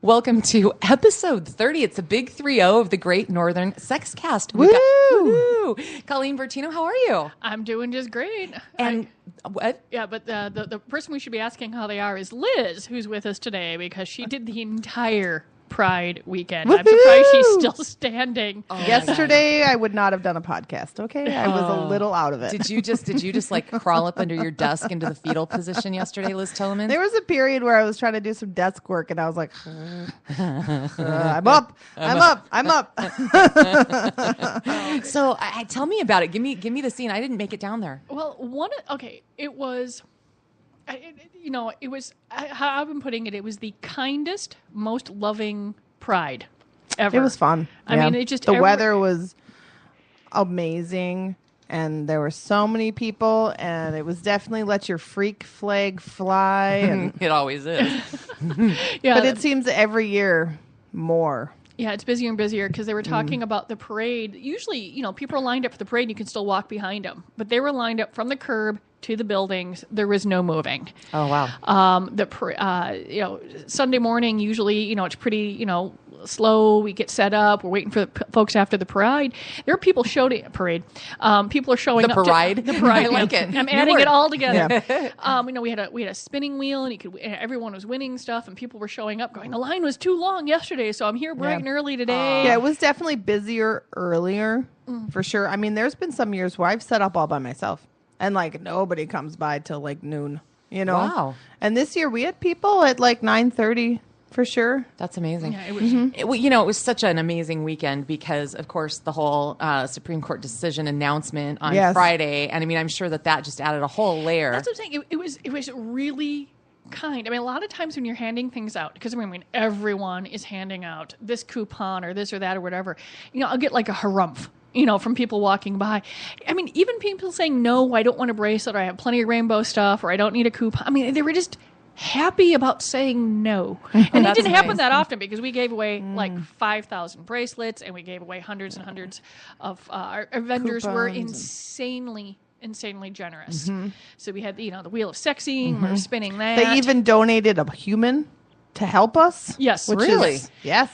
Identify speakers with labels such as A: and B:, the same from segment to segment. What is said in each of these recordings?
A: Welcome to episode 30. It's a big 3-0 of the Great Northern Sex Cast.
B: Woo!
A: Woo! Colleen Bertino, how are you?
C: I'm doing just great.
A: And what?
C: Yeah, but the person we should be asking how they are is Liz, who's with us today because she did the entire Pride weekend.
B: Woo-hoo!
C: I'm surprised she's still standing.
A: Oh,
B: Yesterday, I would not have done a podcast. Okay, I was a little out of it.
A: Did you just like crawl up under your desk into the fetal position yesterday, Liz Tilleman?
B: There was a period where I was trying to do some desk work, and I was like, I'm up.
A: So, tell me about it. Give me the scene. I didn't make it down there.
C: Well, it was. It was how I've been putting it. It was the kindest, most loving Pride ever.
B: It was fun.
C: I mean, it just
B: the weather was amazing, and there were so many people, and it was definitely let your freak flag fly. And,
A: It always is.
C: yeah,
B: but it seems every year more.
C: Yeah, it's busier and busier because they were talking about the parade. Usually, people are lined up for the parade and you can still walk behind them. But they were lined up from the curb to the buildings. There was no moving.
A: Oh, wow.
C: Sunday morning, usually, it's pretty, slow. We get set up. We're waiting for the folks after the parade. There are people parade. People are showing
A: The
C: up.
A: parade?
C: The parade.
A: I like it.
C: I'm
A: New
C: adding
A: word.
C: it all together.
B: Yeah.
C: We had a spinning wheel, and everyone was winning stuff, and people were showing up, going, the line was too long yesterday, so I'm here bright and early today.
B: Yeah, it was definitely busier earlier, for sure. I mean, there's been some years where I've set up all by myself, and like nobody comes by till like noon.
A: Wow.
B: And this year we had people at like 9:30 for sure.
A: That's amazing.
C: Yeah, it was.
A: It was such an amazing weekend because, of course, the whole Supreme Court decision announcement on
B: Yes.
A: Friday, and I mean, I'm sure that just added a whole layer.
C: That's what I'm saying. It was really kind. I mean, a lot of times when you're handing things out, because when everyone is handing out this coupon or this or that or whatever, I'll get like a harumph, from people walking by. I mean, even people saying, no, I don't want a bracelet, or I have plenty of rainbow stuff, or I don't need a coupon. I mean, they were just happy about saying no. And it
A: That's
C: didn't happen
A: nice.
C: that often because we gave away like 5,000 bracelets, and we gave away hundreds and hundreds of our vendors were insanely generous. So we had the wheel of sexing, we were spinning that.
B: They even donated a human to help us.
C: Yes.
B: Which
A: Really?
B: is- yes.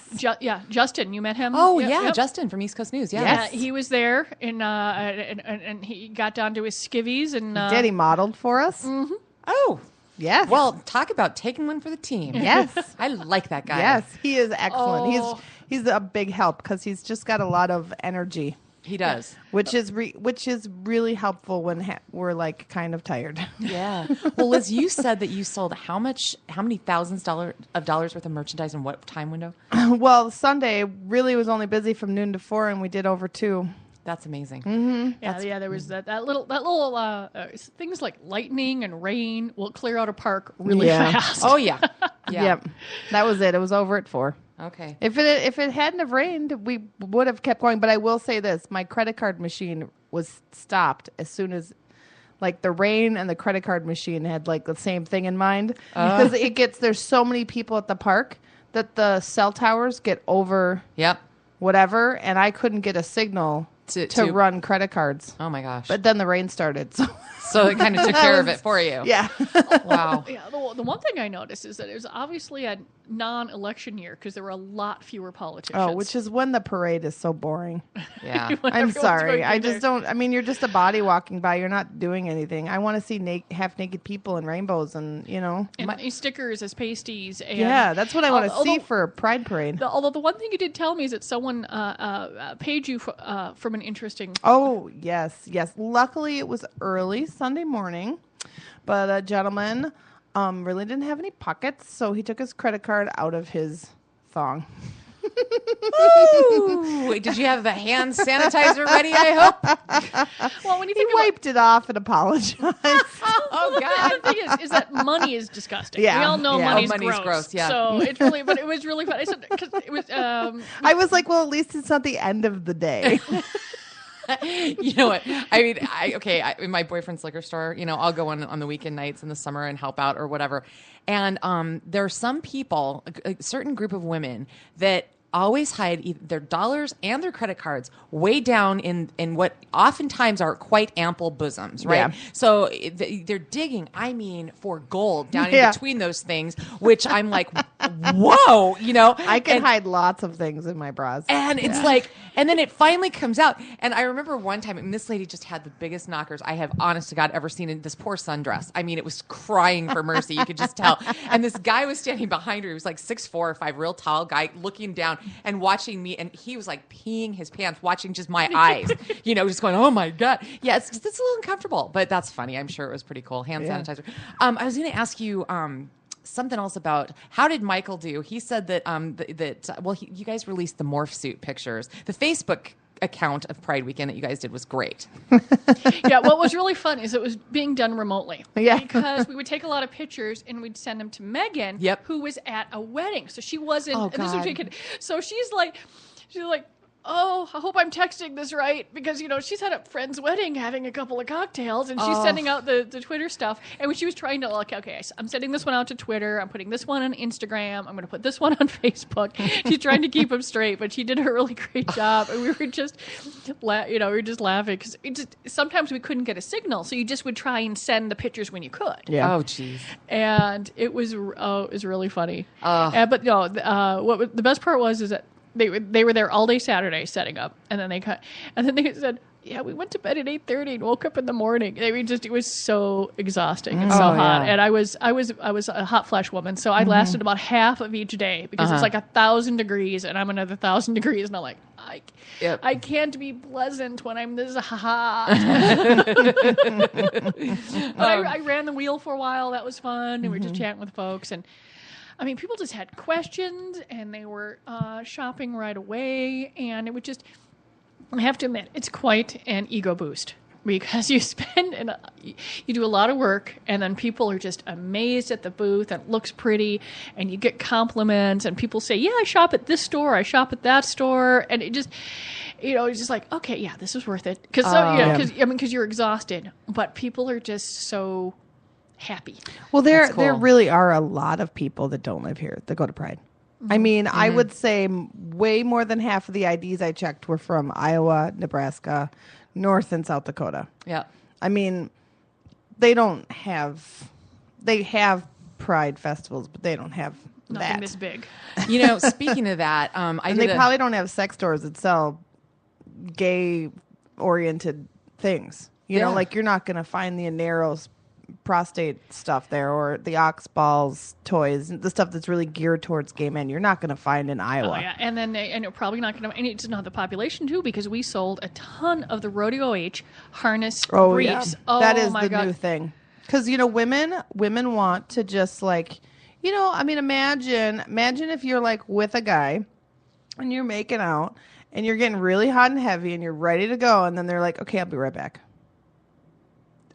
C: Justin, you met him?
A: Oh,
C: Yep,
A: yeah,
C: yep.
A: Justin from East Coast News. Yeah.
C: Yeah, he was there, and he got down to his skivvies, and
B: Daddy modeled for us.
A: Oh,
B: Yes.
A: well, talk about taking one for the team.
B: Yes.
A: I like that guy.
B: Yes, he is excellent.
C: Oh.
B: He's a big help because he's just got a lot of energy,
A: He does.
B: which is really helpful when we're like kind of tired.
A: Yeah. Well, Liz, you said that you sold how many thousands of dollars worth of merchandise in what time window?
B: Well, Sunday really was only busy from noon to 4, and we did over 2.
A: That's amazing.
C: yeah, there was that little things like lightning and rain will clear out a park really fast.
A: Oh, yeah. Yeah.
B: Yep, that was it. It was over at 4.
A: Okay.
B: If it hadn't have rained, we would have kept going. But I will say this: my credit card machine was stopped as soon as, like, the rain and the credit card machine had like the same thing in mind because there's so many people at the park that the cell towers get over
A: Yep.
B: whatever, and I couldn't get a signal to run credit cards.
A: Oh, my gosh.
B: But then the rain started,
A: So it kind of took care of it for you.
B: yeah.
A: Wow.
C: Yeah, the one thing I noticed is that it was obviously a non-election year because there were a lot fewer politicians.
B: Oh, which is when the parade is so boring.
A: Yeah.
C: When
B: I'm
C: everyone's
B: sorry.
C: going
B: I
C: through
B: just
C: there.
B: don't. I mean, you're just a body walking by. You're not doing anything. I want to see half-naked people and rainbows and,
C: And stickers as pasties. And
B: Yeah, that's what I want to see
C: although-
B: for a Pride Parade.
C: Although the one thing you did tell me is that someone paid you from an interesting.
B: Oh, yes. Luckily, it was early Sunday morning, but a gentleman really didn't have any pockets, so he took his credit card out of his thong.
A: Ooh. Wait, did you have the hand sanitizer ready, I hope?
C: Well, when you
B: He
C: think about
B: wiped it off and apologized.
A: Oh, God.
C: the thing is that money is disgusting.
B: Yeah,
C: We all know
B: yeah.
C: money's,
A: Money's gross, yeah.
C: So it was really fun. I said, 'cause it was,
B: I was like, well, at least it's not the end of the day.
A: You know what? I mean, in my boyfriend's liquor store, I'll go on the weekend nights in the summer and help out or whatever. And there are some people, a certain group of women that always hide their dollars and their credit cards way down in what oftentimes are quite ample bosoms, right?
B: Yeah.
A: So they're digging, for gold down in
B: Yeah.
A: between those things, which I'm like, whoa, you know.
B: I can hide lots of things in my bras.
A: And it's like, and then it finally comes out. And I remember one time, and this lady just had the biggest knockers I have, honest to God, ever seen in this poor sundress. I mean, it was crying for mercy. You could just tell. And this guy was standing behind her. He was like 6'4" or 5", real tall guy, looking down and watching me. And he was like peeing his pants, watching just my eyes, you know, just going, oh my God. Yeah, it's a little uncomfortable, but that's funny. I'm sure it was pretty cool. Hand sanitizer. I was going to ask you, something else about how did Michael do? He said that you guys released the morph suit pictures. The Facebook account of Pride Weekend that you guys did was great.
C: Yeah, what was really fun is it was being done remotely.
B: Yeah.
C: Because we would take a lot of pictures and we'd send them to Megan, who was at a wedding. So she wasn't.
A: Oh,
C: and this was
A: God.
C: so she's like, oh, I hope I'm texting this right, because, you know, she's at a friend's wedding having a couple of cocktails, and she's sending out the Twitter stuff. And when she was trying to, like, okay, I'm sending this one out to Twitter. I'm putting this one on Instagram. I'm going to put this one on Facebook. She's trying to keep them straight, but she did a really great job. And we were just, laughing because sometimes we couldn't get a signal, so you just would try and send the pictures when you could.
B: Yeah.
A: Oh, jeez.
C: And it was really funny. But no, the best part is that they were there all day Saturday setting up, and then they said, yeah, we went to bed at 8:30 and woke up in the morning. It was so exhausting and so hot. And I was a hot flash woman, so I lasted about half of each day because it's like 1,000 degrees, and I'm another 1,000 degrees, and I'm like, I can't be pleasant when I'm this hot. But I ran the wheel for a while. That was fun. And we were just chatting with folks, and I mean, people just had questions, and they were shopping right away, and it would just, I have to admit, it's quite an ego boost, because you you do a lot of work, and then people are just amazed at the booth, and it looks pretty, and you get compliments, and people say, yeah, I shop at this store, I shop at that store, and it just, you know, it's just like, okay, yeah, this is worth it, because you're exhausted, but people are just so happy.
B: Well, there really are a lot of people that don't live here that go to Pride. I mean, I would say way more than half of the IDs I checked were from Iowa, Nebraska, North and South Dakota.
A: Yeah.
B: I mean, they have Pride festivals, but they don't have
C: nothing
B: that.
C: this big.
A: You know, speaking of that,
B: they probably don't have sex stores that sell gay-oriented things. You know, like you're not going to find the Aneros prostate stuff there, or the ox balls toys, the stuff that's really geared towards gay men. You're not going to find in Iowa.
C: Oh yeah, and then you're probably not going to. And it's not the population too, because we sold a ton of the Rodeo H harness briefs.
B: Yeah.
C: Oh,
B: that is
C: my God.
B: new thing. Because you know, women want to just like, you know, I mean, imagine if you're like with a guy and you're making out and you're getting really hot and heavy and you're ready to go, and then they're like, okay, I'll be right back.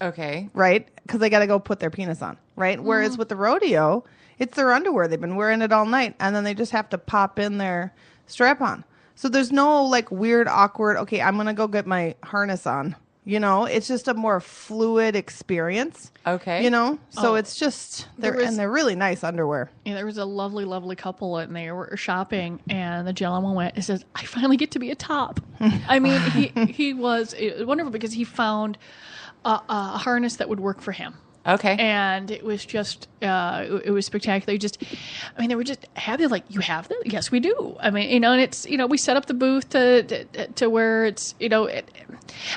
A: Okay.
B: Right? Because they got to go put their penis on. Right? Whereas with the rodeo, it's their underwear. They've been wearing it all night. And then they just have to pop in their strap on. So there's no like weird, awkward, okay, I'm going to go get my harness on. You know, it's just a more fluid experience.
A: Okay.
B: You know? So it's just, they're really nice underwear.
C: Yeah, there was a lovely, lovely couple, and they were shopping, and the gentleman went and says, I finally get to be a top. I mean, he was wonderful, because he found a harness that would work for him.
A: Okay.
C: And it was just, it was spectacular. They were just happy. Like, you have that? Yes, we do. I mean, you know, and it's, you know, we set up the booth to where it's, you know, and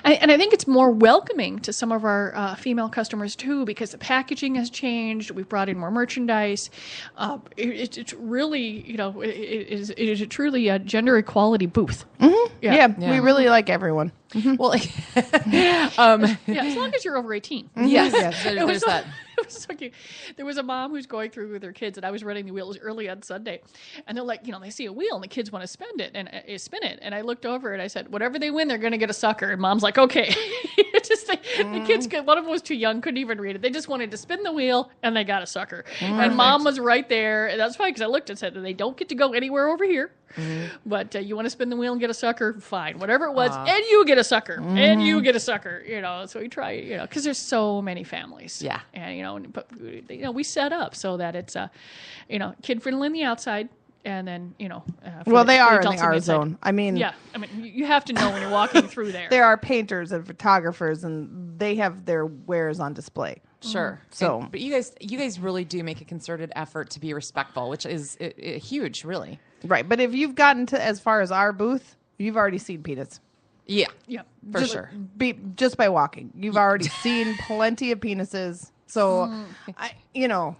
C: I think it's more welcoming to some of our female customers too, because the packaging has changed. We've brought in more merchandise. It's really, you know, it is a truly a gender equality booth.
B: Mm-hmm. Yeah, we really like everyone.
A: Mm-hmm. Well,
C: as long as you're over 18.
A: Yes, there's that.
C: It was so cute. There was a mom who's going through with her kids, and I was running the wheels early on Sunday, and they're like, you know, they see a wheel and the kids want to spin it, and I looked over and I said, whatever they win, they're going to get a sucker. And mom's like, okay. The kids, one of them was too young, couldn't even read it. They just wanted to spin the wheel, and they got a sucker. And mom was right there, and that's fine, because I looked and said, they don't get to go anywhere over here. But you want to spin the wheel and get a sucker, fine, whatever it was, and you get a sucker, and you get a sucker, you know. So we try, you know, because there's so many families, and you know, but you know, we set up so that it's you know, kid friendly on the outside, and then you know,
B: they are in the R zone. I mean,
C: you have to know when you're walking through there.
B: There are painters and photographers, and they have their wares on display.
A: Sure.
B: So-
A: but you guys really do make a concerted effort to be respectful, which is huge, really.
B: Right. But if you've gotten to as far as our booth, you've already seen penis.
A: Yeah.
C: Yeah.
A: For sure.
B: Just by walking. You've already seen plenty of penises. So, I know,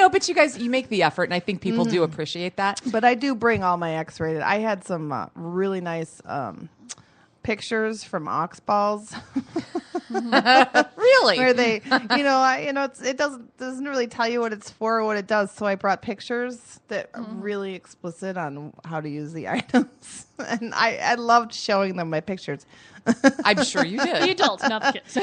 A: but you guys, you make the effort, and I think people do appreciate that.
B: but I do bring all my X-rated. I had some really nice pictures from ox balls
A: Really?
B: where they, it doesn't really tell you what it's for or what it does. So I brought pictures that are really explicit on how to use the items, and I loved showing them my pictures.
A: I'm sure you
C: The
A: did.
C: adults, not the kids.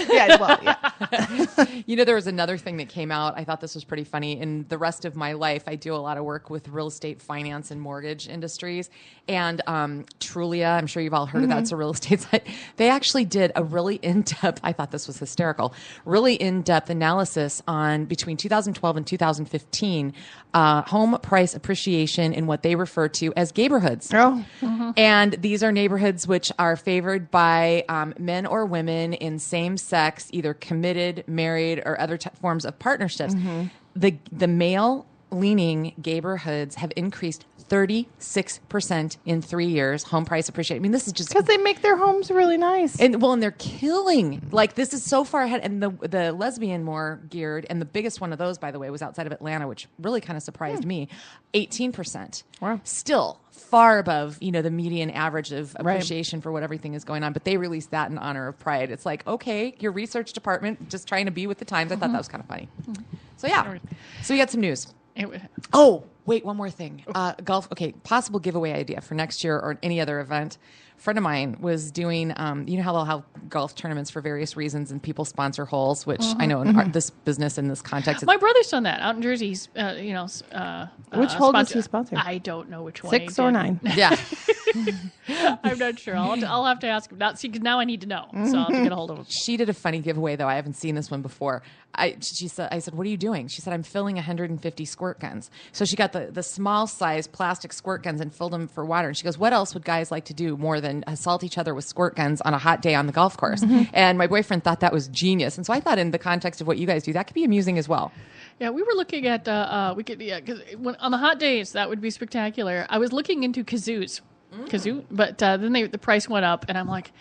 B: Yeah.
A: There was another thing that came out. I thought this was pretty funny. In the rest of my life, I do a lot of work with real estate finance and mortgage industries. And Trulia, I'm sure you've all heard of that. It's a real estate site. They actually did a really in-depth, I thought this was hysterical, really in-depth analysis on between 2012 and 2015 home price appreciation in what they refer to as neighborhoods.
B: Oh.
A: And these are neighborhoods which are favored by men or women in same-sex, either committed, married, or other forms of partnerships. The male-leaning neighborhoods have increased 36% in 3 years. Home price appreciation. I mean, this is just
B: Because they make their homes really nice.
A: and they're killing. Like, this is so far ahead. And the lesbian more geared, and the biggest one of those, by the way, was outside of Atlanta, which really kind of surprised me. 18%.
B: Wow.
A: Still far above, the median average of appreciation for what everything is going on. But they released that in honor of Pride. It's like, okay, your research department just trying to be with the times. I thought that was kind of funny. So yeah. So we got some news. Oh, wait, one more thing. Golf. Okay, possible giveaway idea for next year or any other event. A friend of mine was doing, you know how they'll have golf tournaments for various reasons and people sponsor holes, which I know in this business, in this context.
C: My brother's done that out in Jersey. He's, which
B: hole does he sponsor?
C: I don't know which one.
B: 6 or 9.
A: Yeah.
C: I'm not sure. I'll have to ask him. Because now I need to know. So I'll have to get a hold of him.
A: She did a funny giveaway, though. I haven't seen this one before. I said, what are you doing? She said, I'm filling 150 squirt guns. So she got the small size plastic squirt guns and filled them for water. And she goes, what else would guys like to do more than assault each other with squirt guns on a hot day on the golf course? And my boyfriend thought that was genius. And so I thought, in the context of what you guys do, that could be amusing as well.
C: Yeah, we were looking at because on the hot days that would be spectacular. I was looking into kazoos, but then the price went up, and I'm like,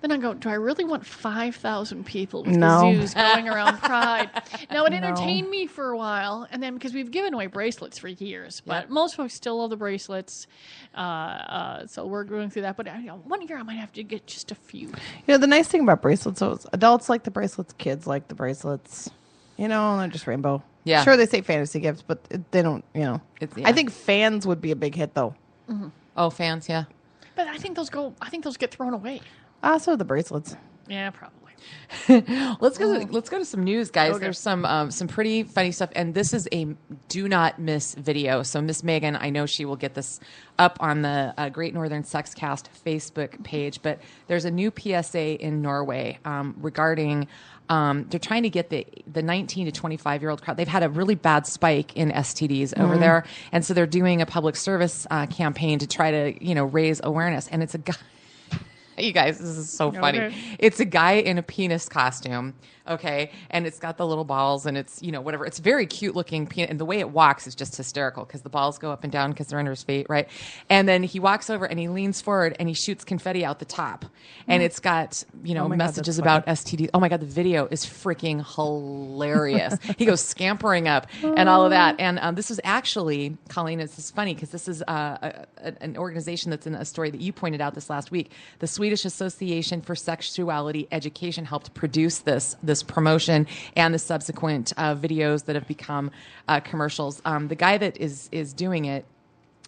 C: then I go, do I really want 5,000 people with kazoos going around Pride? Now it entertained me for a while, and then because we've given away bracelets for years, but most folks still love the bracelets, so we're going through that. But one year I might have to get just a few.
B: The nice thing about bracelets is adults like the bracelets, kids like the bracelets. They're just rainbow.
A: Yeah.
B: Sure, they say fantasy gifts, but they don't,
A: It's,
B: I think fans would be a big hit, though.
A: Oh, fans, yeah.
C: But I think those get thrown away.
B: So the bracelets.
C: Yeah, probably.
A: Let's go to some news, guys.
C: Okay.
A: There's some pretty funny stuff, and this is a do not miss video. So Miss Megan, I know she will get this up on the Great Northern Sexcast Facebook page, but there's a new PSA in Norway regarding. They're trying to get the 19 to 25 year old crowd. They've had a really bad spike in STDs over there, and so they're doing a public service campaign to try to raise awareness. And it's a guy. You guys, this is so funny.
C: Okay.
A: It's a guy in a penis costume, okay? And it's got the little balls and it's, whatever. It's very cute looking penis. And the way it walks is just hysterical because the balls go up and down because they're under his feet, right? And then he walks over and he leans forward and he shoots confetti out the top. And it's got, messages about STDs. Oh my God, the video is freaking hilarious. He goes scampering up and all of that. And this is actually, Colleen, this is funny because this is an organization that's in a story that you pointed out this last week. The Swedish Association for Sexuality Education helped produce this promotion and the subsequent videos that have become commercials. The guy that is doing it,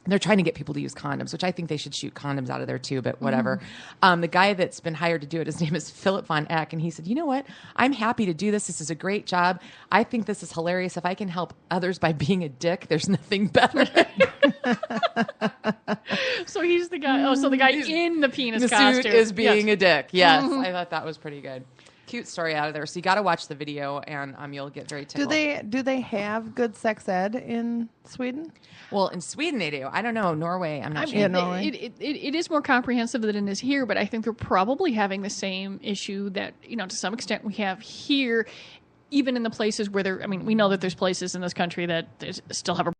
A: they're trying to get people to use condoms, which I think they should shoot condoms out of there too, but whatever. The guy that's been hired to do it, his name is Philip von Eck, and he said, you know what? I'm happy to do this. This is a great job. I think this is hilarious. If I can help others by being a dick, there's nothing better.
C: So he's the guy. Oh, so the guy in the penis
A: the
C: costume
A: suit is being a dick. Yes, I thought that was pretty good. Cute story out of there. So you got to watch the video, and you'll get very tickled.
B: Do they have good sex ed in Sweden?
A: Well, in Sweden they do. I don't know. Norway, I'm not sure.
B: Yeah, Norway.
C: It is more comprehensive than it is here, but I think they're probably having the same issue that to some extent we have here. even in the places where we know that there's places in this country that still have a